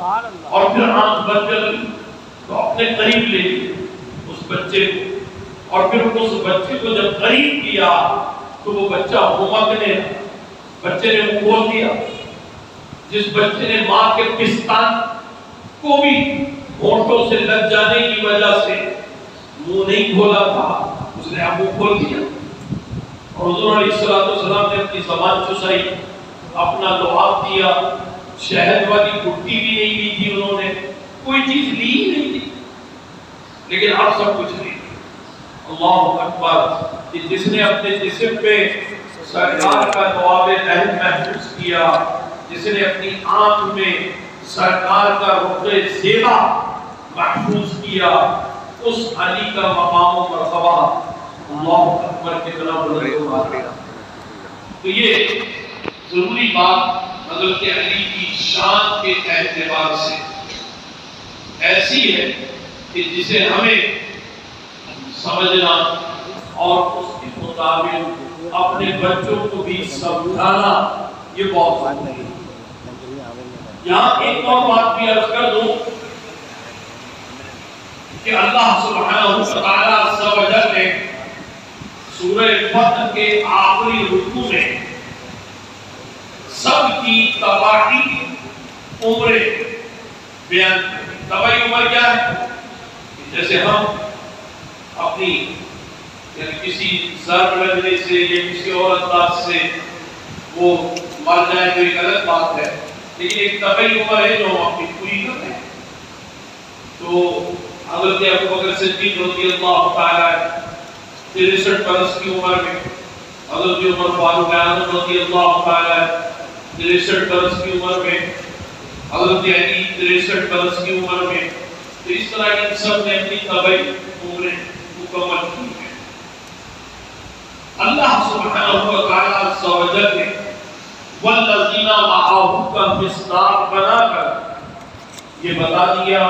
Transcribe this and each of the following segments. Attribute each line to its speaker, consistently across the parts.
Speaker 1: اور پھر آنکھ بند کر لی تو اپنے قریب لے لیے اس بچے کو، اور پھر اس بچے کو جب قریب کیا تو وہ بچہ ہومکنے، بچے نے منہ کھول دیا۔ جس بچے نے ماں کے پستان کو بھی ہونٹوں سے لگ جانے کی وجہ سے منہ نہیں کھولا تھا، اس نے اب منہ کھول دیا، اور حضور علیہ السلام نے اپنی زبان چسائی، اپنا لعاب دیا، شہد والی گٹی بھی نہیں لی تھی انہوں نے، کوئی چیز لی ہی نہیں تھی، لیکن اب سب کچھ لی۔ اللہ اکبر! جس نے اپنے جسم پہ سرکار کا لعاب طہر محسوس کیا، جس نے اپنی آنکھ میں سرکار کا رخ زیبا محفوظ کیا، اس علی کا مقام و مرتبہ اللہ اکبر کتنا بلند ہے۔ تو یہ ضروری بات حضرت علی کی شان کے اعتبار سے ایسی ہے کہ جسے ہمیں سمجھنا اور اس کے مطابق اپنے بچوں کو بھی سمجھانا یہ بہت ضروری ہے۔ یہاں ایک اور بات بھی عرض کر دوں کہ اللہ سبحانہ وتعالی عز و جل نے سورہ فتح کے آخری رکوع میں سب کی تباہی عمریں بیان کی۔ تباہی عمر کیا ہے؟ جیسے ہم اپنی یعنی کسی ضرب لگنے سے یا کسی اور انداز سے وہ مر جائے تو ایک الگ بات ہے، لیکن ایک طبعی عمر ہے جو ہم اپنی پوری کرتے ہیں۔ تو حضرت ابوبکر صدیق رضی اللہ تعالی 63 برس کی عمر میں، حضرت عمر فاروق اعظم رضی اللہ تعالی 63 برس کی عمر میں، حضرت علی 63 برس کی عمر میں، تو اس طرح ان سب نے اپنی طبعی عمریں مکمل کی ہیں۔ اللہ سبحانہ وتعالی عز و جل نے والذین معه کا مصداق بنا کر یہ بتا دیا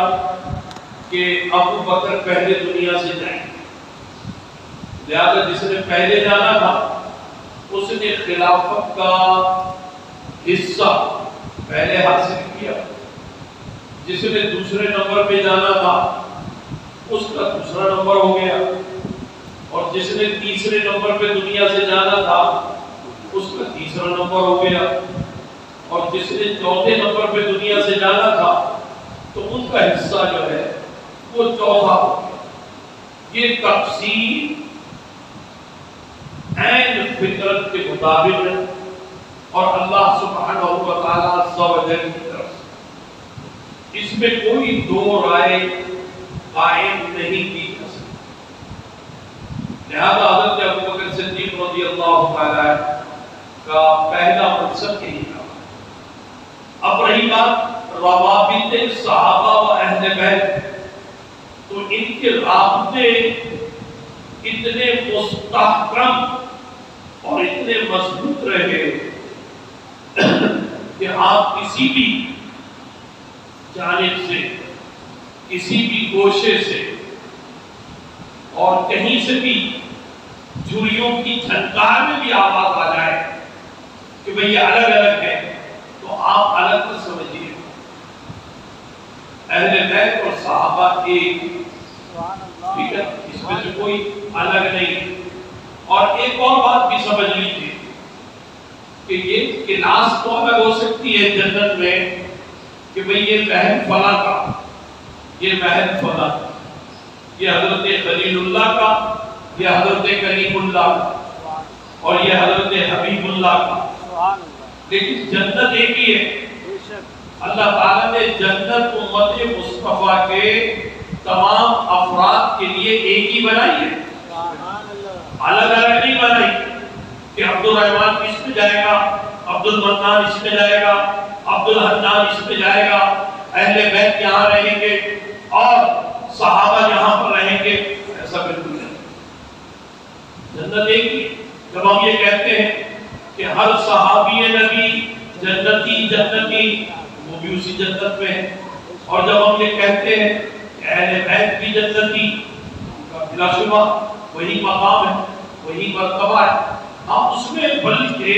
Speaker 1: کہ ابو بکر پہلے دنیا سے جائیں، لہذا جس نے پہلے جانا تھا اس نے خلافت کا حصہ پہلے حاصل کیا، جس نے دوسرے نمبر پہ جانا تھا اس کا دوسرا نمبر ہو گیا، اور جس نے تیسرے نمبر پہ دنیا سے جانا تھا اس کا تیسرا نمبر ہو گیا، اور جس نے چوتھے نمبر پہ دنیا سے جانا تھا تو ان کا حصہ جو ہے وہ چوتھا ہو گیا۔ یہ تقسیم عین فطرت کے مطابق ہے اور اللہ سبحانہ و تعالیٰ عز و جل کی طرف سے اس میں کوئی دو رائے قائم نہیں کی جا سکتی۔ لہذا حضرت ابوبکر صدیق رضی اللہ تعالیٰ کا پہلا مقصد یہی تھا۔ اب رہی بات روابط صحابہ و اہل بیت، تو ان کے رابطے اتنے مستحکم اور اتنے مضبوط رہے کہ آپ کسی بھی جانب سے، کسی بھی گوشے سے اور کہیں سے بھی جھریوں کی جھنکار میں بھی آواز آ جائے کہ بھئی یہ الگ الگ ہے تو آپ الگ نہ سمجھیے، اہل بیت اور صحابہ ایک، ٹھیک ہے، اس میں سے کوئی الگ نہیں۔ اور ایک اور بات بھی سمجھ لیجیے کہ یہ کلاس تو الگ ہو سکتی ہے جنت میں کہ بھئی یہ محل فلاں کا، یہ محل فلاں کا، یہ حضرت خلیل اللہ کا، یہ حضرت کریم اللہ کا، اور یہ حضرت حبیب اللہ کا، لیکن جنت ایک ہی ہے۔ اللہ تعالیٰ نے جنت امت مصطفیٰ کے تمام افراد کے لیے ایک ہی بنائی ہے، الگ الگ نہیں بنائی کہ عبد الرحمن اس میں جائے گا، عبد المنان اس میں جائے گا، عبد الحنان اس میں جائے گا، اہل بیت یہاں رہیں گے اور صحابہ یہاں پر رہیں گے، ایسا بالکل نہیں۔ جنت ایک ہی۔ جب ہم یہ کہتے ہیں کہ ہر صحابی نبی جنتی جنتی، وہ بھی اسی جنت میں ہے، اور جب ہم یہ کہتے ہیں کہ اہل بیت بھی جنتی، بلا شبہ وہی مقام ہے، وہی مرتبہ ہے، ہم اس میں بلکہ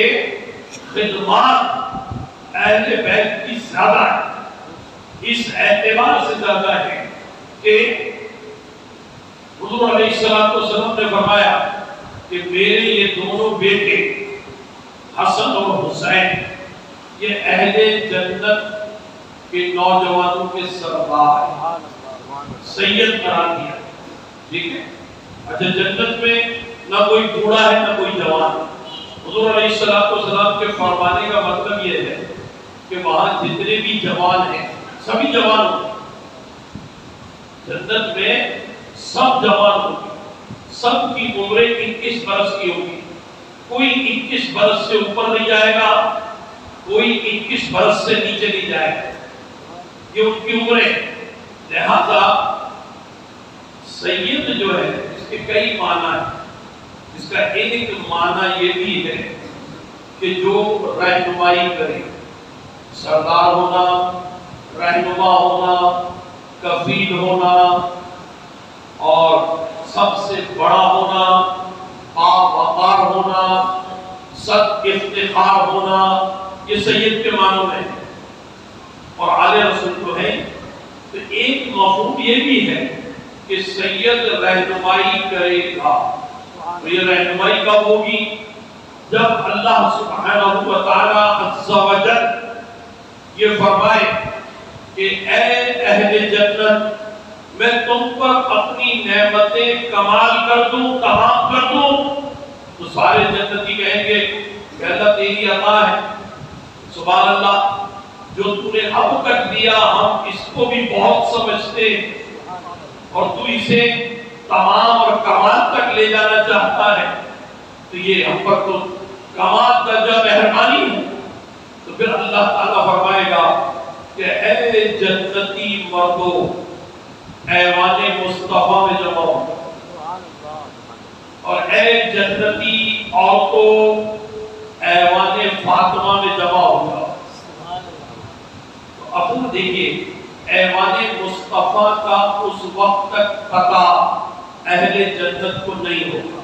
Speaker 1: خدمات اہل بیت کی زیادہ ہے، اس اعتبار سے زیادہ ہے کہ حضور علیہ السلام نے فرمایا کہ میرے یہ دونوں بیٹے حسن اور حسین یہ اہل جنت کے نوجوانوں کے سردار ہیں، سید قرار دیا، ٹھیک ہے۔ اچھا، جنت میں نہ کوئی بوڑھا ہے نہ کوئی جوان ہے۔ حضور علیہ السلام کے فرمانے کا مطلب یہ ہے کہ وہاں جتنے بھی جوان ہیں سبھی جوان ہوں گے، جنت میں سب جوان ہوں گے، سب کی عمریں 21 برس کی ہوگی، کوئی 21 برس سے اوپر نہیں جائے گا، کوئی 21 برس سے نیچے نہیں جائے گا، یہ ان کی عمریں۔ لہذا سید جو ہے اس کے کئی معنی ہیں، اس کا ایک معنی یہ بھی ہے کہ جو رہنمائی کرے، سردار ہونا، رہنما ہونا، کفیل ہونا اور سب سے بڑا ہونا، باوقار ہونا، سب افتخار ہونا، یہ سید کے معنوں میں ہے اور آل رسول تو ہے۔ تو ایک مفہوم یہ بھی ہے کہ سید رہنمائی کرے گا، تو یہ رہنمائی کب ہوگی؟ جب اللہ سبحانہ و تعالی عز و جل یہ فرمائے کہ اے اہل جنت میں تم پر اپنی نعمتیں کمال کر دوں، تمام کر دوں، تو سارے جنتی کہیں گے کہ اللہ تیری عطا ہے، سبحان اللہ، جو تو نے اب تک دیا ہم اس کو بھی بہت سمجھتے اور تو اسے تمام اور کمال تک لے جانا چاہتا ہے، تو یہ ہم پر تو کمال درجہ مہربانی ہے۔ تو پھر اللہ تعالیٰ فرمائے گا کہ اے جنتی مردو ایوان مصطفیٰ میں جمع ہو، اور اے جنتی عورتوں ایوان فاطمہ میں جمع ہوگا۔ تو اب دیکھیے ایوان مصطفیٰ کا اس وقت تک پتہ اہل جنت کو نہیں ہوگا،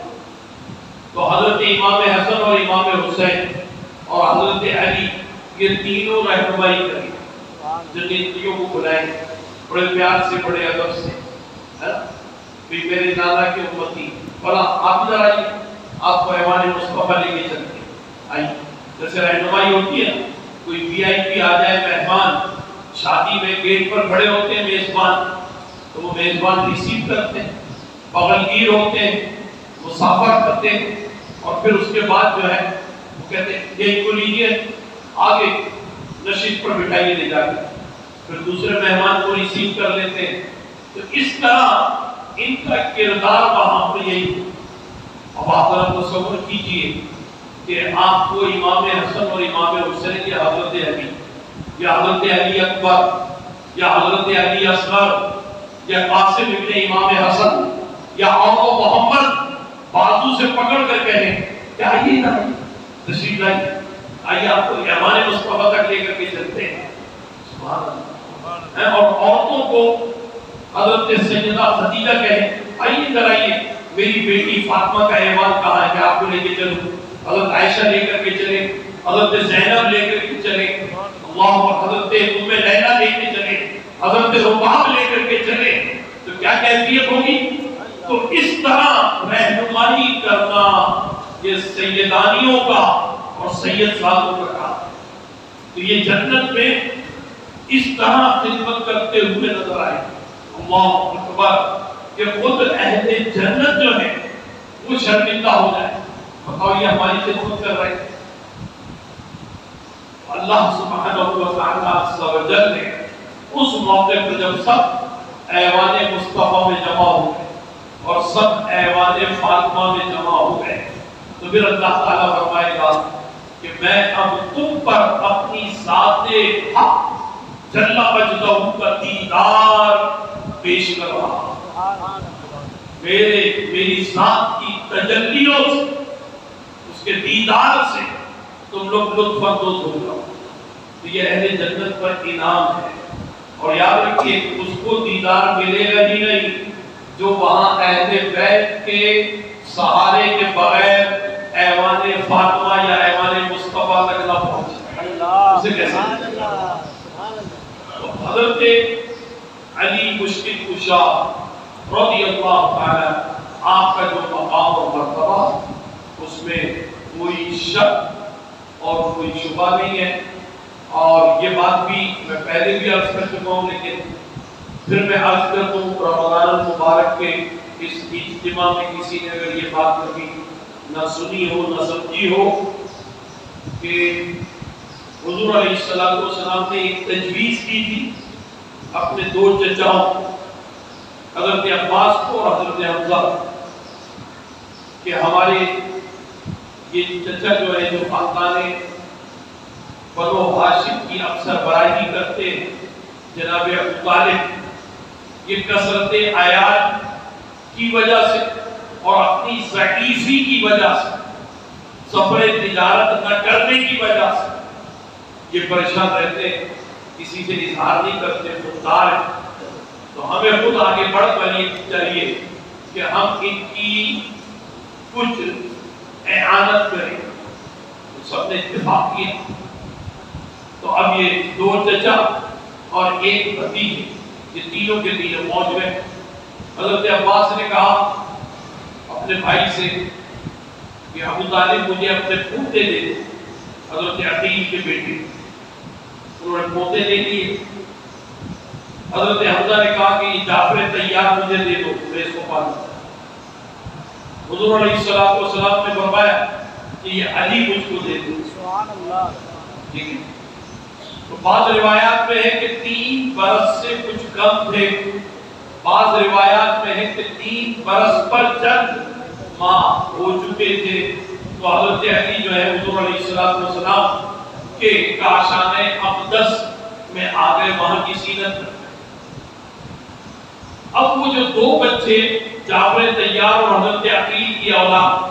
Speaker 1: تو حضرت امام حسن اور امام حسین اور حضرت علی یہ تینوں رہنمائی کریں، جنتیوں کو بلائیں بڑے پیار سے، بڑے ادب سے، بھی میرے نانا کی امتی بلا آپ ادھر آئیے، آپ کو ایوان مصطفیٰ لے کے چلتے آئیے۔ جیسے رہنمائی ہوتی ہے، کوئی وی آئی پی آ جائے مہمان، شادی میں گیٹ پر کھڑے ہوتے ہیں میزبان، تو وہ میزبان ریسیو کرتے ہیں، بغلگیر ہوتے ہیں، مسافر کرتے ہیں، اور پھر اس کے بعد جو ہے وہ کہتے ہیں یہ کو لیجیے آگے نشست پر بٹھائیے لے جا کے، پھر دوسرے مہمان کو ریسیو کر لیتے ہیں۔ تو اس طرح ان کا کردار وہاں پر یہی ہے۔ اب آپ ذرا تصور کیجئے کہ آپ کو امام حسن اور امام حسین یا حضرت علی یا حضرت علی اکبر یا حضرت علی اصغر یا قاسم ابن امام حسن یا آقا محمد بازو سے پکڑ کر کہیں کہ آئیے نا، تشریف لائیے، آئیے آپ کو ایوان مصطفیٰ تک لے کر کے چلتے ہیں، سبحان اللہ۔ اور عورتوں کو حضرت سیدہ خدیجہ کہیں آئیے ادھر آئیے، میری بیٹی فاطمہ کا ایوان کہاں ہے کہ آپ کو لے کے چلوں، حضرت عائشہ لے کر کے چلے، حضرت زینب لے کر کے چلے، اللہ، حضرت ام لیلہ لے کے چلے، حضرت رباب لے کر کے چلے، تو کیا کیفیت ہوگی؟ تو اس طرح رہنمائی کرنا یہ سیدانیوں کا اور سید سادوں کا کام ہے۔ تو یہ جنت میں اس طرح خدمت کرتے ہوئے نظر آئے، اللہ اکبر، کہ خود اہل جنت جو ہے وہ شرمندہ ہو جائے، بتاؤ یہ ہماری خدمت کر رہے ہیں۔ اللہ سبحانہ و تعالیٰ عز و جل نے اس موقع پر جب سب ایوان مصطفیٰ میں جمع ہو گئے اور سب ایوان فاطمہ میں جمع ہو گئے، تو پھر اللہ تعالیٰ فرمائے گا کہ میں اب تم پر اپنی ذات حق جل مجدہ کا دیدار پیش کر رہا ہوں، میری ذات کی تجلیوں سے، اس کے دیدار سے تم لوگ لطف اندوز ہو جاؤ۔ تو یہ اہل جنت پر انعام ہے، اور یاد رکھیے اس کو دیدار ملے گا ہی نہیں جو وہاں اہل بیت کے سہارے کے بغیر ایوان فاطمہ یا ایوان مصطفیٰ تک نہ پہنچے، اسے کیسے؟ تو حضرت علی مشکل کشا رضی اللہ تعالی آپ کا جو مقام اور مرتبہ اس میں کوئی شک اور کوئی شبہ نہیں ہے. اور یہ بات بھی میں پہلے بھی عرض کر چکا ہوں لیکن پھر میں عرض کر دوں رمضان المبارک کے اس اجتماع میں کسی نے اگر یہ بات کبھی نہ سنی ہو نہ سمجھی ہو کہ حضور علیہ السلام نے ایک تجویز کی تھی اپنے دو چچاؤں حضرت عباس کو اور حضرت حمزہ کہ ہمارے یہ چچا جو ہے جو خاندان بنو ہاشم کی اکثر برائی کرتے ہیں جناب ابو طالب یہ کثرت آیات کی وجہ سے اور اپنی ضعیفی کی وجہ سے سفر تجارت نہ کرنے کی وجہ سے یہ پریشان رہتے ہیں کسی سے اظہار نہیں کرتے خوددار ہیں. تو ہمیں خود آگے بڑھ کر یہ چاہیے کہ ہم ان کی کچھ اعانت کریں. سب نے اتفاق کیا. تو اب یہ دو چچا اور ایک بھتیجے یہ تینوں کے تینوں موج میں. حضرت عباس نے کہا اپنے بھائی سے کہ ابو طالب مجھے اپنے پوتے دے دے. حضرت عقیل کے بیٹے انہوں نے پوتے دے دیے. حضرت حمزہ نے کہا کہ یہ جعفر طیار مجھے دے دو میں اس کو پالوں. حضور علیہ السلام نے فرمایا کہ یہ علی مجھ کو دے دو. سبحان اللہ. ٹھیک ہے. تو بعض روایات میں ہے کہ 3 برس سے کچھ کم تھے. بعض روایات میں ہے کہ 3 برس پر چند ماں ہو چکے تھے. تو حضرت علی جو ہے حضور علیہ السلام کے کاشان اقدس میں آ گئے وہاں کی سینت. اب وہ جو 2 بچے جعفر طیار اور حضرت عقیل کی اولاد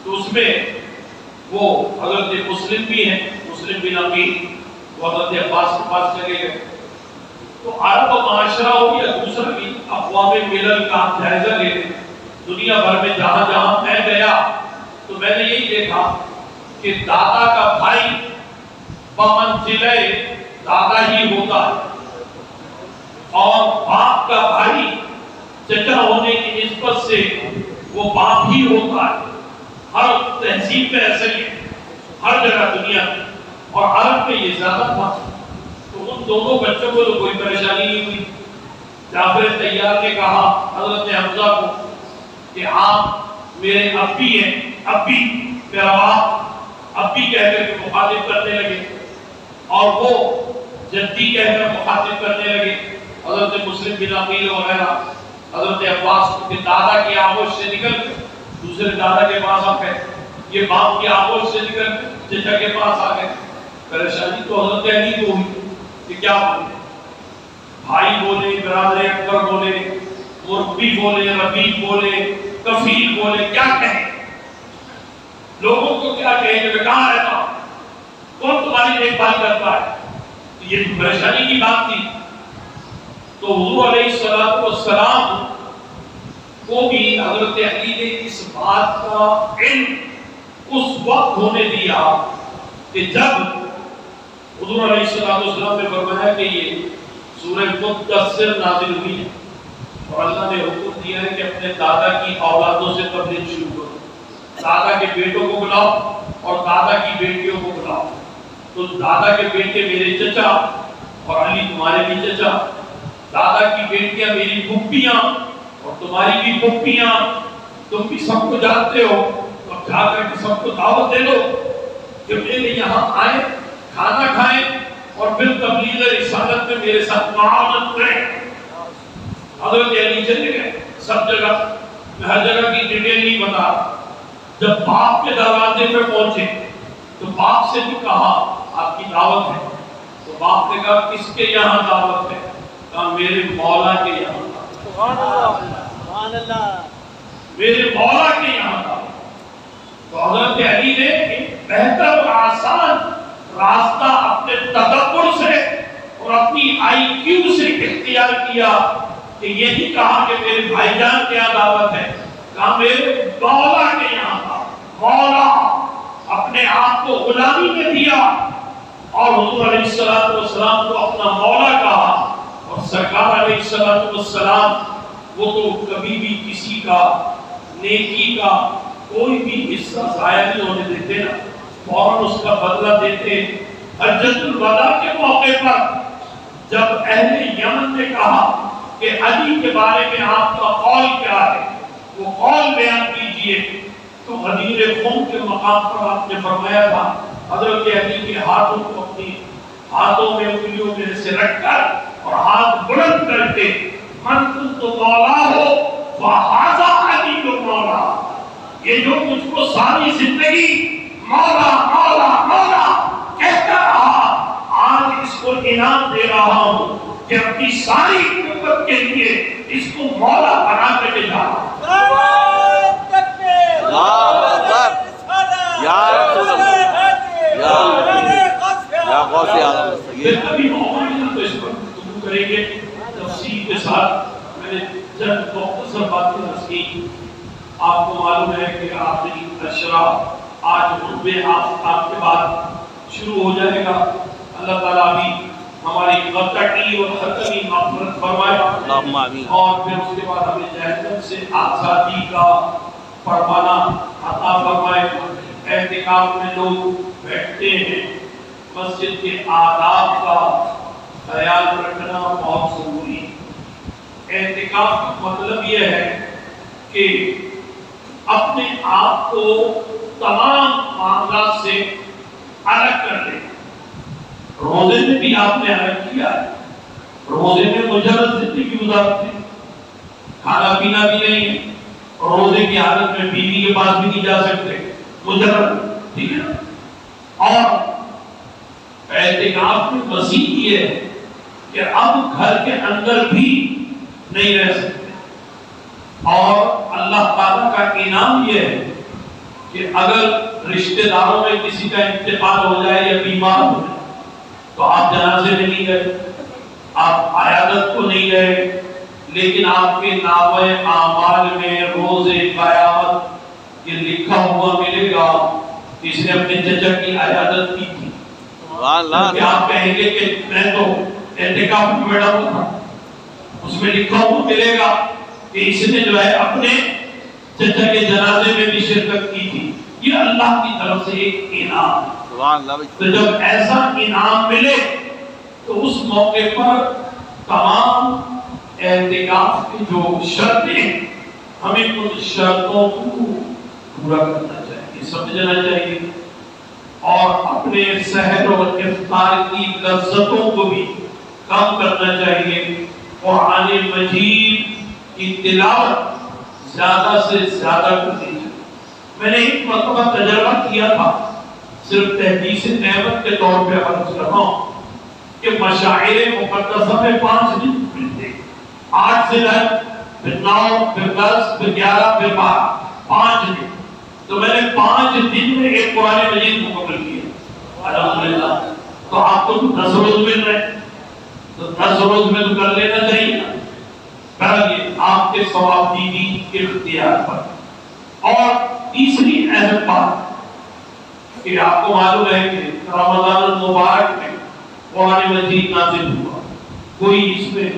Speaker 1: تو اس میں وہ حضرت مسلم بھی ہیں مسلم بن عقیل وہ حضرت عباس کے پاس چلے گئے. تو عرب معاشرہ ہو یا دوسرا بھی اقوام ملل کا جائزہ لے دنیا بھر میں جہاں جہاں میں گیا تو میں نے یہی دیکھا کہ دادا کا بھائی بمنزلہ دادا ہی ہوتا ہے اور باپ کا بھائی چچا ہونے کی نسبت سے وہ باپ ہی ہوتا ہے. ہر تہذیب میں ایسا ہی ہے ہر جگہ دنیا میں اور عرب میں یہ زیادہ تھا. تو ان دونوں بچوں کو تو کوئی پریشانی نہیں ہوئی. جعفر طیار نے کہا حضرت حمزہ کو کہ آپ میرے ابی ہیں ابی میرا باپ ابی کہہ کر کے مخاطب کرنے لگے اور وہ جدی کہہ کر مخاطب کرنے لگے. حضرت مسلم بن عقیل وغیرہ حضرت عباس کے دادا کی آغوش سے نکل دوسرے دادا کے پاس آ گئے. یہ باپ کی آغوش سے نکل چچا کے پاس آ گئے. پریشانی تو حضرت علی کو ہوئی کہ کیا بولے. بھائی بولے برادر اکبر بولے مربی بولے ربیب بولے کفیل بولے کیا کہیں لوگوں کو کیا کہیں کہ میں کہاں رہتا ہوں کون تمہاری دیکھ بھال کرتا ہے. یہ تو پریشانی کی بات تھی. تو حضور علیہ السلام کو بھی حضرت علی نے اس بات کا علم اس وقت ہونے دیا کہ جب حضور علیہ السلام نے فرمایا کہ یہ سورہ مدثر نازل ہوئی ہے اور اللہ نے حکم دیا ہے کہ اپنے دادا کی اولادوں سے تبلیغ شروع کرو. دادا کے بیٹوں کو بلاؤ اور دادا کی بیٹیوں کو بلاؤ. تو دادا کے بیٹے میرے چچا اور علی تمہارے بھی چچا. دادا کی بیٹیاں میری پھپھیاں اور تمہاری بھی پھپھیاں. تم بھی سب کو جانتے ہو. اب جا کر کے سب کو دعوت دے دو کہ میرے یہاں آئے کھانا کھائیں اور پھر تبلیغ رسالت میں میرے ساتھ معاونت کریں. حضرت علی چلے گئے سب جگہ. میں ہر جگہ کی ڈیٹیل نہیں بتا. جب باپ کے دروازے پہ پہنچے تو باپ سے بھی کہا آپ کی دعوت ہے. تو باپ نے کہا کس کے یہاں دعوت ہے؟ کہا میرے مولا کے یہاں. سبحان اللہ. میرے مولا کے یہاں دعوت. تو حضرت علی نے ایک بہتر اور آسان راستہ اپنے تدبر سے اور اپنی آئی کیو سے اختیار کیا کہ یہی کہا کہ میرے بھائی جان کیا دعوت ہے. کہا میرے مولا کے یہاں تھا. مولا اپنے آپ کو غلامی میں دیا اور حضور علیہ السلام کو اپنا مولا کہا، اور سرکار علیہ السلام وہ تو کبھی بھی کسی کا نیکی کا کوئی بھی حصہ ضائع نہیں ہونے دیتے نا، فوراً اس کا بدلہ دیتے۔ حجۃ الوداع کے موقع پر جب اہل یمن نے کہا کہ علی کے بارے میں آپ کا قول کیا ہے، وہ قول بیان کیجئے، تو غدیر خون کے مقام پر آپ نے فرمایا تھا حضرت علی کے ہاتھوں کو اپنی ہاتھوں میں انگلیوں میں سے رکھ کر اور ہاتھ بلند کر کے من کنت مولا ہو فہذا علی کو مولا، یہ جو مجھ کو ساری زندگی مولا مولا مولا کہتا رہا، آج اس کو انعام دے رہا ہوں کہ اپنی ساری امت کے لیے اس کو مولا بنا کر کے جا رہا کبھی موقع ملا تو اس پر گفتگو کریں گے تفصیل کے ساتھ۔ میں نے چند مختصر باتیں عرض کی۔ آپ کو معلوم ہے کہ آخری اشرا آج خطبے آپ کے بعد شروع ہو جائے گا۔ اللہ تعالیٰ بھی ہماری قطعی اور حتمی مغفرت فرمائے، اور پھر اس کے بعد ہمیں جہنم سے آزادی کا پروانہ عطا فرمائے۔ اعتکاف میں لوگ بیٹھتے ہیں، مسجد کے آداب کا خیال رکھنا بہت ضروری ہے۔ اعتکاف کا مطلب یہ ہے کہ اپنے آپ کو تمام معاملات سے الگ کر لیں۔ روزے میں بھی آپ نے الگ کیا ہے، روزے میں مجرد زندگی گزارتے ہیں، کھانا پینا بھی نہیں ہے، روزے کی حالت میں بیوی کے پاس بھی نہیں جا سکتے، مجرد، ٹھیک ہے نا۔ اور اعتکاف میں مزید یہ ہے کہ اب گھر کے اندر بھی نہیں رہ سکتے، اور اللہ تعالیٰ کا انعام یہ ہے کہ اگر رشتہ داروں میں کسی کا انتقال ہو جائے یا بیمار ہو جائے تو آپ جنازے میں نہیں گئے، آپ عیادت کو نہیں گئے، لیکن آپ کے نامہ اعمال میں روزے قیامت یہ لکھا ہوا ملے گا اس نے اپنے چچا کی عیادت کی تھی۔ کہ آپ کہیں گے کہ میں تو اعتکاف میں بیٹھا ہوا تھا، اس میں لکھا ہوا ملے گا کہ اس نے جو ہے اپنے چچا کے جنازے میں بھی شرکت کی تھی۔ یہ اللہ کی طرف سے ایک انعام ہے۔ تو جب ایسا انعام ملے تو اس موقع پر تمام اعتکاف کی جو شرطیں، ہمیں ان شرطوں کو پورا کرنا چاہیے، سمجھنا چاہیے، اور اپنے سحر اور افطار کی لذتوں کو بھی کم کرنا چاہیے۔ قرآن مجید کی تلاوت زیادہ سے زیادہ کرنی چاہیے۔ میں نے ایک مرتبہ تجربہ کیا تھا، صرف تحدیث نعمت کے طور پہ عرض کر رہا ہوں کہ مشاعر مقدسہ میں 5 دن ملتے، 8 ذی الحجہ، پھر 9، پھر 10، پھر 11، پھر 12، 5 دن۔ تو میں نے 5 دن میں ایک قرآن مجید مکمل کیا، الحمدللہ۔ تو آپ کو 10 روز مل رہے ہیں تو 10 روز میں تو کر لینا چاہیے نا۔ یہ آپ کے ثواب دیدی کے اختیار پر۔ اور تیسری اہم بات کہ آپ کو معلوم ہے کہ رمضان المبارک میں قرآن مجید نازل ہوا، کوئی اس میں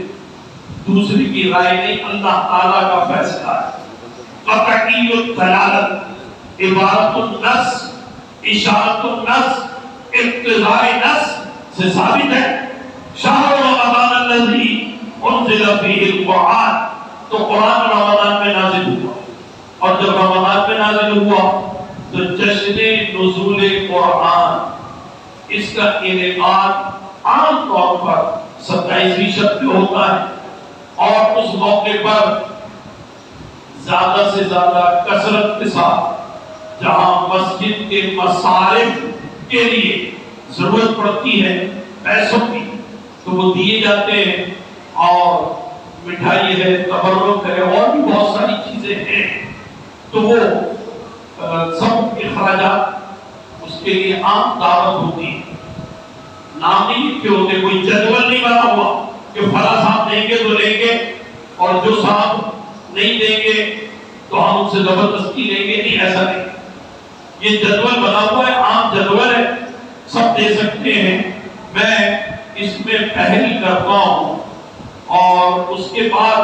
Speaker 1: دوسری کی رائے نہیں، اللہ تعالیٰ کا فیصلہ ہے۔ قطعی الدلالت، عبارت النص، اشارت النص، اقتضاء نص سے ثابت ہے۔ شہر رمضان الذی انزل فیہ القرآن، تو قرآن رمضان میں نازل ہوا، اور جب رمضان میں نازل ہوا تو جشن نزول قرآن، اس کا انعقاد عام طور پر 27ویں شب پہ ہوتا ہے، اور اس موقع پر زیادہ سے زیادہ کثرت کے ساتھ جہاں مسجد کے مصارف کے لیے ضرورت پڑتی ہے پیسوں کی تو وہ دیے جاتے ہیں، اور مٹھائی ہے، تبرک ہے، اور بھی بہت ساری چیزیں ہیں، تو وہ سب اخراجات اس کے لیے عام دعوت ہوتی ہے۔ نام نہیں لکھے ہوتے، کوئی جدول نہیں بنا ہوا کہ فلاں صاحب دیں گے تو لیں گے، اور جو صاحب نہیں دیں گے تو ہم ان سے زبردستی لیں گے، نہیں، ایسا نہیں۔ یہ جدول بنا ہوا ہے، عام جدول ہے، سب دے سکتے ہیں، میں اس میں پہل کرتا ہوں، اور اس کے بعد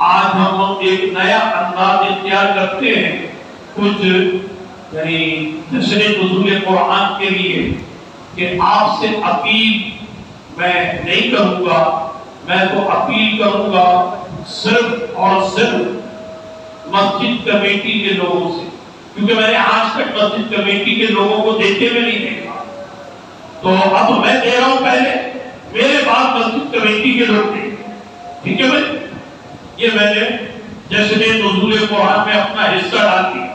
Speaker 1: آج ہم ایک نیا انداز اختیار کرتے ہیں، کچھ یعنی جشن نزول قرآن کے لیے، کہ آپ سے اپیل میں نہیں کروں گا، میں تو اپیل کروں گا صرف اور صرف مسجد کمیٹی کے لوگوں سے، کیونکہ میں نے آج تک مسجد کمیٹی کے لوگوں کو دیتے ہوئے نہیں دیکھا، تو اب میں دے رہا ہوں، پہلے میرے بعد مسجد کمیٹی کے لوگ دیں، ٹھیک ہے بھائی؟ یہ میں نے جشن نزول قرآن میں اپنا حصہ ڈال دیا،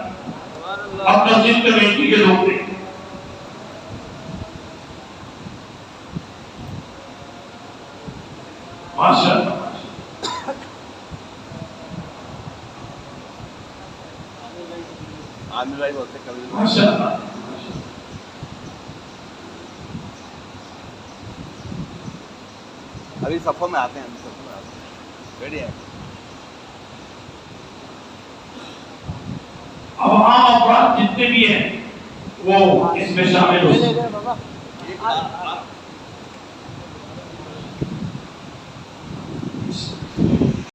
Speaker 1: اب مسجد کمیٹی کے لوگ دیں۔ ماشاء اللہ، ماشاء اللہ،
Speaker 2: ابھی صفوں میں آتے ہیں، بڑھیا۔
Speaker 1: اب عام افراد جتنے بھی ہیں وہ اس میں شامل ہو سکتے ہیں۔